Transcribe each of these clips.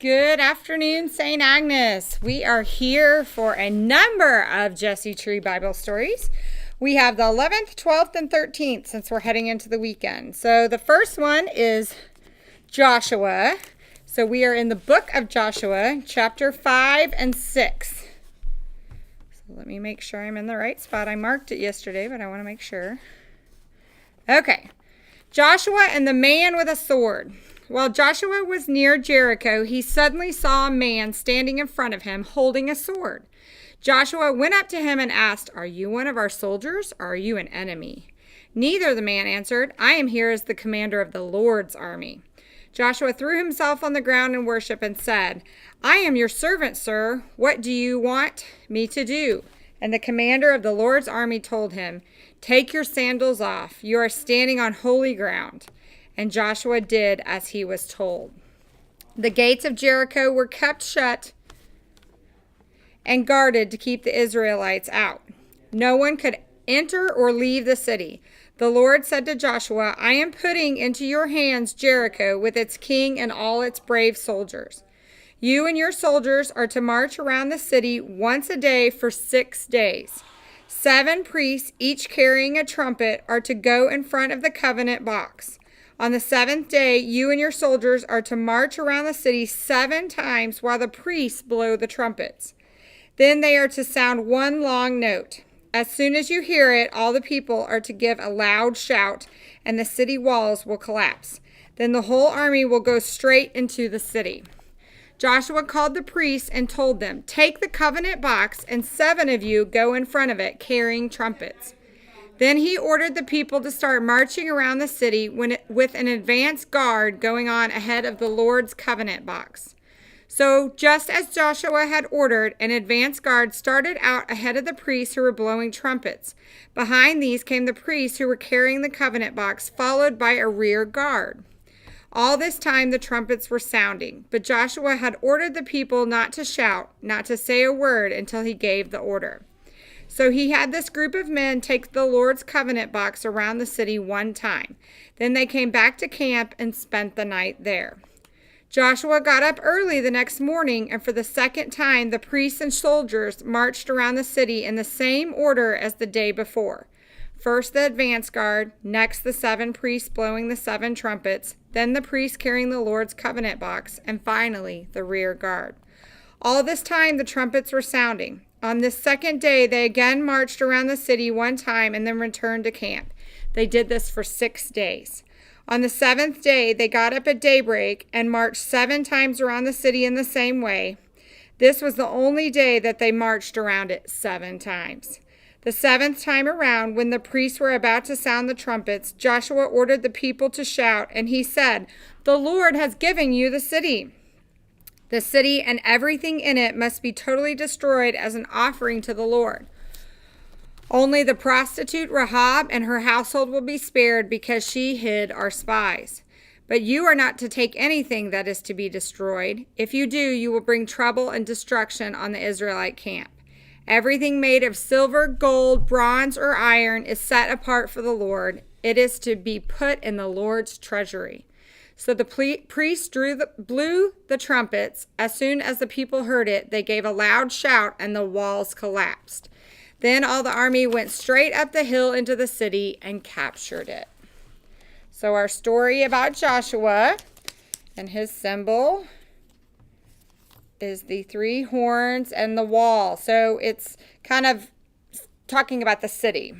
Good afternoon, St. Agnes. We are here for a number of Jesse Tree Bible stories. We have the 11th, 12th, and 13th since we're heading into the weekend. So the first one is Joshua. So we are in the book of Joshua, chapter 5 and 6. So let me make sure I'm in the right spot. I marked it yesterday, but I want to make sure. Okay. Joshua and the man with a sword. While Joshua was near Jericho, he suddenly saw a man standing in front of him holding a sword. Joshua went up to him and asked, "Are you one of our soldiers, or are you an enemy?" "Neither," the man answered. "I am here as the commander of the Lord's army." Joshua threw himself on the ground in worship and said, "I am your servant, sir. What do you want me to do?" And the commander of the Lord's army told him, "Take your sandals off. You are standing on holy ground." And Joshua did as he was told. The gates of Jericho were kept shut and guarded to keep the Israelites out. No one could enter or leave the city. The Lord said to Joshua, "I am putting into your hands Jericho with its king and all its brave soldiers. You and your soldiers are to march around the city once a day for 6 days. 7 priests, each carrying a trumpet, are to go in front of the covenant box. On the 7th day, you and your soldiers are to march around the city 7 times while the priests blow the trumpets. Then they are to sound one long note. As soon as you hear it, all the people are to give a loud shout, and the city walls will collapse. Then the whole army will go straight into the city." Joshua called the priests and told them, "Take the covenant box, and 7 of you go in front of it, carrying trumpets." Then he ordered the people to start marching around the city with an advance guard going on ahead of the Lord's covenant box. So just as Joshua had ordered, an advance guard started out ahead of the priests who were blowing trumpets. Behind these came the priests who were carrying the covenant box, followed by a rear guard. All this time the trumpets were sounding, but Joshua had ordered the people not to shout, not to say a word until he gave the order. So he had this group of men take the Lord's covenant box around the city 1 time. Then they came back to camp and spent the night there. Joshua got up early the next morning, and for the 2nd time the priests and soldiers marched around the city in the same order as the day before. First the advance guard, next the 7 priests blowing the 7 trumpets, then the priests carrying the Lord's covenant box, and finally the rear guard. All this time the trumpets were sounding. On this 2nd day, they again marched around the city 1 time and then returned to camp. They did this for 6 days. On the 7th day, they got up at daybreak and marched 7 times around the city in the same way. This was the only day that they marched around it 7 times. The 7th time around, when the priests were about to sound the trumpets, Joshua ordered the people to shout, and he said, "The Lord has given you the city. The city and everything in it must be totally destroyed as an offering to the Lord. Only the prostitute Rahab and her household will be spared because she hid our spies. But you are not to take anything that is to be destroyed. If you do, you will bring trouble and destruction on the Israelite camp. Everything made of silver, gold, bronze, or iron is set apart for the Lord. It is to be put in the Lord's treasury." So the priests blew the trumpets. As soon as the people heard it, they gave a loud shout, and the walls collapsed. Then all the army went straight up the hill into the city and captured it. So our story about Joshua and his symbol is the 3 horns and the wall. So it's kind of talking about the city.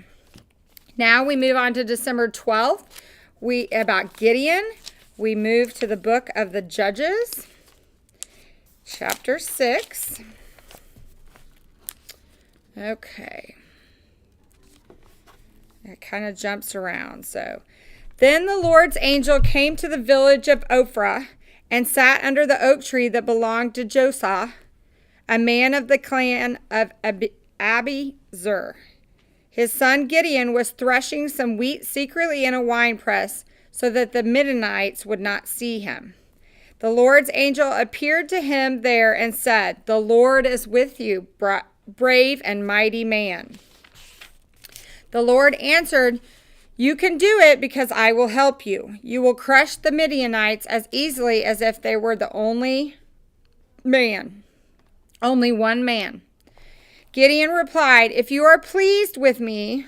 Now we move on to December 12th. About Gideon. We move to the book of the Judges, chapter 6. Okay. It kind of jumps around. So, then the Lord's angel came to the village of Ophrah and sat under the oak tree that belonged to Josah, a man of the clan of Abiezer. His son Gideon was threshing some wheat secretly in a winepress, so that the Midianites would not see him. The Lord's angel appeared to him there and said, "The Lord is with you, brave and mighty man." The Lord answered, "You can do it because I will help you. You will crush the Midianites as easily as if they were the only man. Only one man. Gideon replied, if you are pleased with me.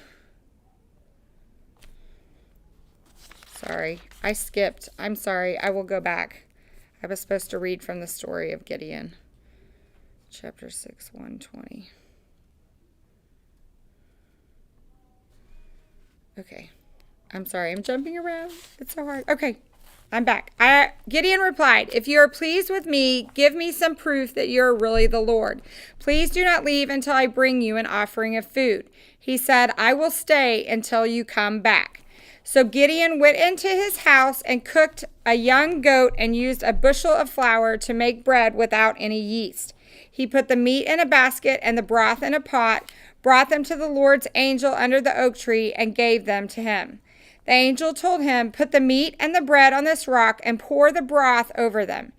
Sorry, I skipped. I'm sorry. I will go back. I was supposed to read from the story of Gideon. Chapter 6, 120. Okay. I'm sorry. I'm jumping around. It's so hard. Okay. I'm back. Gideon replied, if you are pleased with me, give me some proof that you are really the Lord. Please do not leave until I bring you an offering of food. He said, I will stay until you come back. So Gideon went into his house and cooked a young goat and used a bushel of flour to make bread without any yeast. He put the meat in a basket and the broth in a pot, brought them to the Lord's angel under the oak tree, and gave them to him. The angel told him, put the meat and the bread on this rock and pour the broth over them.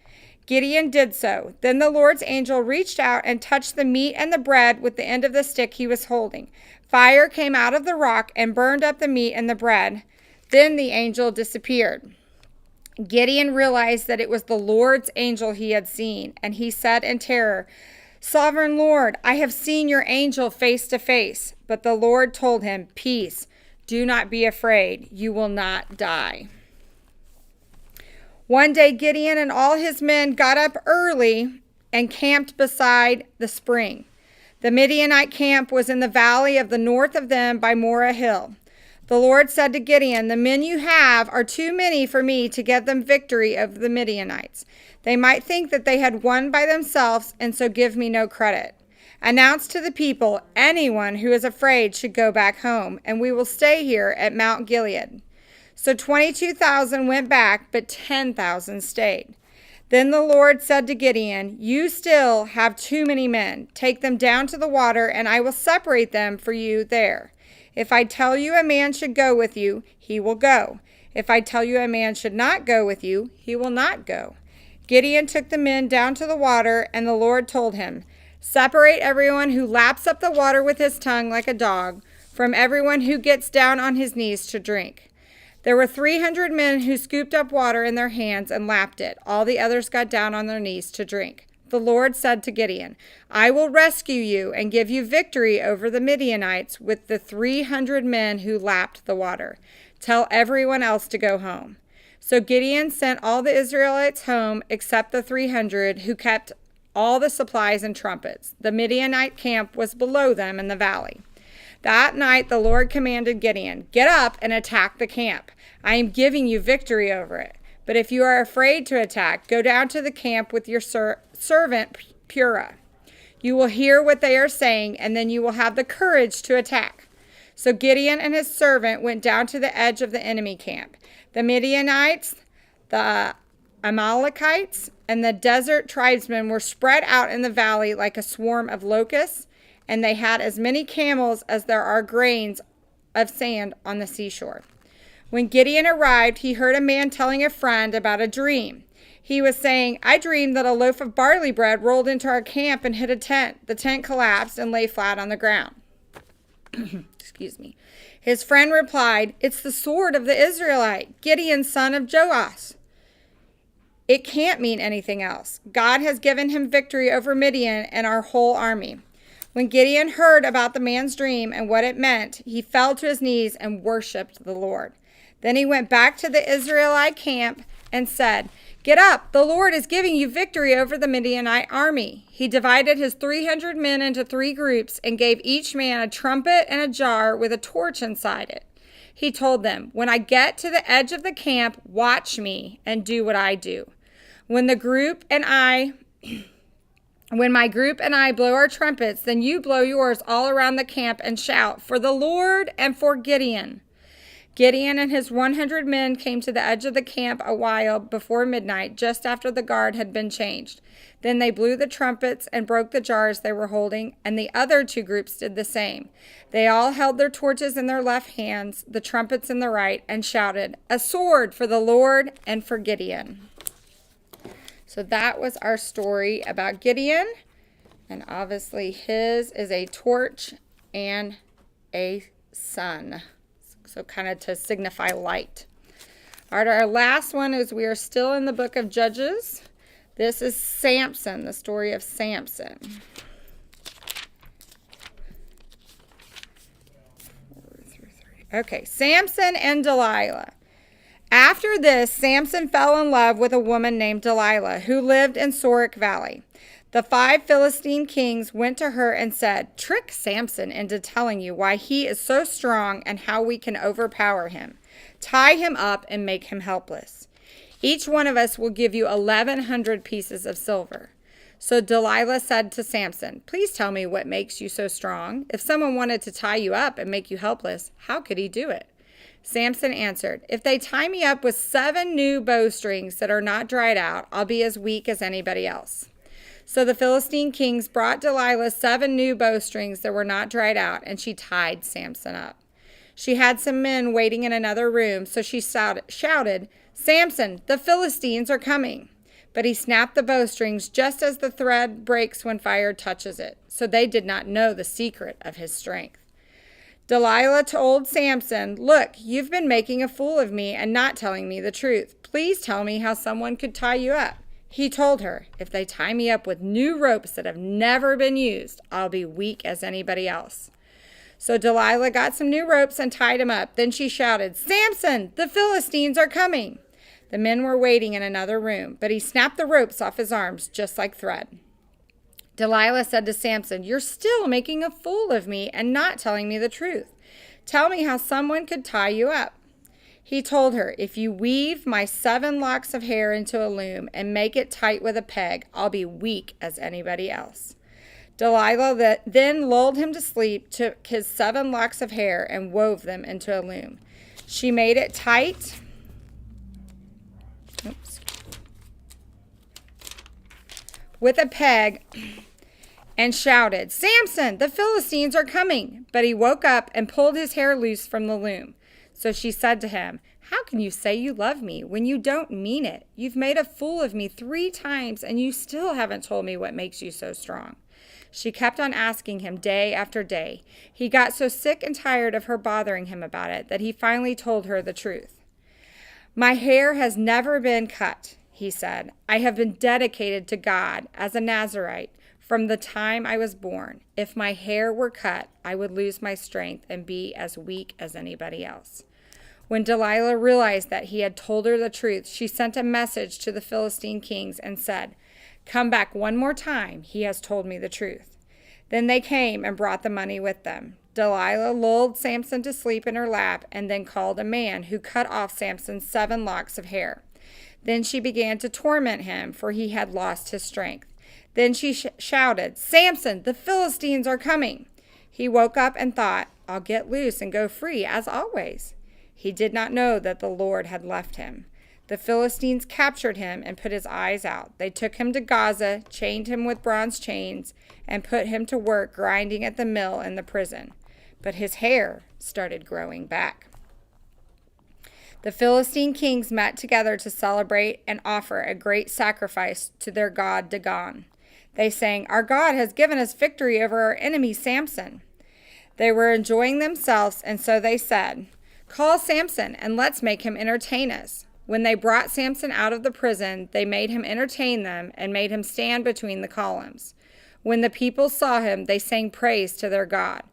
Gideon did so. Then the Lord's angel reached out and touched the meat and the bread with the end of the stick he was holding. Fire came out of the rock and burned up the meat and the bread. Then the angel disappeared. Gideon realized that it was the Lord's angel he had seen, and he said in terror, Sovereign Lord, I have seen your angel face to face. But the Lord told him, peace, do not be afraid, you will not die. One day Gideon and all his men got up early and camped beside the spring. The Midianite camp was in the valley of the north of them by Moreh Hill. The Lord said to Gideon, the men you have are too many for me to give them victory over the Midianites. They might think that they had won by themselves and so give me no credit. Announce to the people, anyone who is afraid should go back home, and we will stay here at Mount Gilead. So 22,000 went back, but 10,000 stayed. Then the Lord said to Gideon, you still have too many men. Take them down to the water, and I will separate them for you there. If I tell you a man should go with you, he will go. If I tell you a man should not go with you, he will not go. Gideon took the men down to the water, and the Lord told him, separate everyone who laps up the water with his tongue like a dog from everyone who gets down on his knees to drink. There were 300 men who scooped up water in their hands and lapped it. All the others got down on their knees to drink. The Lord said to Gideon, I will rescue you and give you victory over the Midianites with the 300 men who lapped the water. Tell everyone else to go home. So Gideon sent all the Israelites home except the 300 who kept all the supplies and trumpets. The Midianite camp was below them in the valley. That night the Lord commanded Gideon, get up and attack the camp. I am giving you victory over it. But if you are afraid to attack, go down to the camp with your servant Purah. You will hear what they are saying, and then you will have the courage to attack. So Gideon and his servant went down to the edge of the enemy camp. The Midianites, the Amalekites, and the desert tribesmen were spread out in the valley like a swarm of locusts, and they had as many camels as there are grains of sand on the seashore. When Gideon arrived, he heard a man telling a friend about a dream. He was saying, I dreamed that a loaf of barley bread rolled into our camp and hit a tent. The tent collapsed and lay flat on the ground. Excuse me. His friend replied, it's the sword of the Israelite, Gideon, son of Joash. It can't mean anything else. God has given him victory over Midian and our whole army. When Gideon heard about the man's dream and what it meant, he fell to his knees and worshiped the Lord. Then he went back to the Israelite camp and said, get up, the Lord is giving you victory over the Midianite army. He divided his 300 men into 3 groups and gave each man a trumpet and a jar with a torch inside it. He told them, when I get to the edge of the camp, watch me and do what I do. When my group and I blow our trumpets, then you blow yours all around the camp and shout, for the Lord and for Gideon. Gideon and his 100 men came to the edge of the camp a while before midnight, just after the guard had been changed. Then they blew the trumpets and broke the jars they were holding, and the other 2 groups did the same. They all held their torches in their left hands, the trumpets in the right, and shouted, a sword for the Lord and for Gideon. So that was our story about Gideon, and obviously his is a torch and a sun. So kind of to signify light. All right, our last one is we are still in the book of Judges. This is Samson, the story of Samson. Okay, Samson and Delilah. After this, Samson fell in love with a woman named Delilah, who lived in Sorek Valley. The 5 Philistine kings went to her and said, "Trick Samson into telling you why he is so strong and how we can overpower him. Tie him up and make him helpless. Each one of us will give you 1,100 pieces of silver." So Delilah said to Samson, "Please tell me what makes you so strong. If someone wanted to tie you up and make you helpless, how could he do it?" Samson answered, "If they tie me up with 7 new bowstrings that are not dried out, I'll be as weak as anybody else." So the Philistine kings brought Delilah 7 new bowstrings that were not dried out, and she tied Samson up. She had some men waiting in another room, so she shouted, "Samson, the Philistines are coming." But he snapped the bowstrings just as the thread breaks when fire touches it, so they did not know the secret of his strength. Delilah told Samson, "Look, you've been making a fool of me and not telling me the truth. Please tell me how someone could tie you up." He told her, "If they tie me up with new ropes that have never been used, I'll be weak as anybody else." So Delilah got some new ropes and tied him up. Then she shouted, "Samson, the Philistines are coming." The men were waiting in another room, but he snapped the ropes off his arms just like thread. Delilah said to Samson, "You're still making a fool of me and not telling me the truth. Tell me how someone could tie you up." He told her, "If you weave my 7 locks of hair into a loom and make it tight with a peg, I'll be weak as anybody else." Delilah then lulled him to sleep, took his 7 locks of hair, and wove them into a loom. She made it tight with a peg and shouted, "Samson, the Philistines are coming." But he woke up and pulled his hair loose from the loom. So she said to him, "How can you say you love me when you don't mean it? You've made a fool of me 3 times, and you still haven't told me what makes you so strong." She kept on asking him day after day. He got so sick and tired of her bothering him about it that he finally told her the truth. "My hair has never been cut," he said. "I have been dedicated to God as a Nazirite from the time I was born. If my hair were cut, I would lose my strength and be as weak as anybody else." When Delilah realized that he had told her the truth, she sent a message to the Philistine kings and said, "Come back one more time. He has told me the truth." Then they came and brought the money with them. Delilah lulled Samson to sleep in her lap and then called a man who cut off Samson's 7 locks of hair. Then she began to torment him, for he had lost his strength. Then she shouted, "Samson, the Philistines are coming." He woke up and thought, "I'll get loose and go free as always." He did not know that the Lord had left him. The Philistines captured him and put his eyes out. They took him to Gaza, chained him with bronze chains, and put him to work grinding at the mill in the prison. But his hair started growing back. The Philistine kings met together to celebrate and offer a great sacrifice to their god Dagon. They sang, "Our God has given us victory over our enemy Samson." They were enjoying themselves, and so they said, "Call Samson and let's make him entertain us." When they brought Samson out of the prison, they made him entertain them and made him stand between the columns. When the people saw him, they sang praise to their God.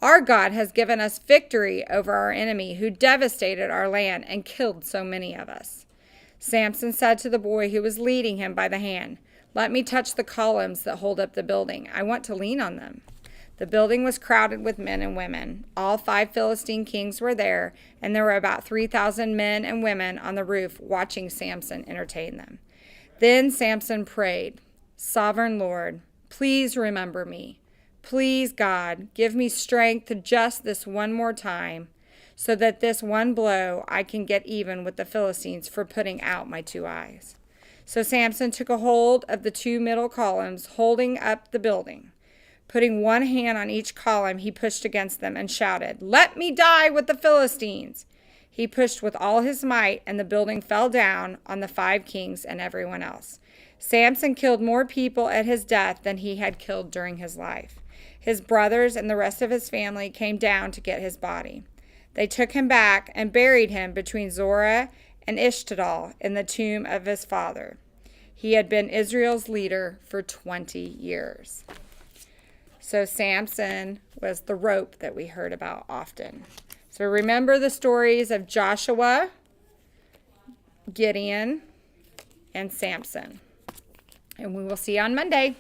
"Our God has given us victory over our enemy who devastated our land and killed so many of us." Samson said to the boy who was leading him by the hand, "Let me touch the columns that hold up the building. I want to lean on them." The building was crowded with men and women. All 5 Philistine kings were there, and there were about 3,000 men and women on the roof watching Samson entertain them. Then Samson prayed, "Sovereign Lord, please remember me. Please, God, give me strength to just this one more time, so that this one blow I can get even with the Philistines for putting out my 2 eyes." So Samson took a hold of the 2 middle columns, holding up the building. Putting one hand on each column, he pushed against them and shouted, "Let me die with the Philistines!" He pushed with all his might, and the building fell down on the 5 kings and everyone else. Samson killed more people at his death than he had killed during his life. His brothers and the rest of his family came down to get his body. They took him back and buried him between Zorah and Eshtaol in the tomb of his father. He had been Israel's leader for 20 years. So Samson was the rope that we heard about often. So remember the stories of Joshua, Gideon, and Samson. And we will see you on Monday.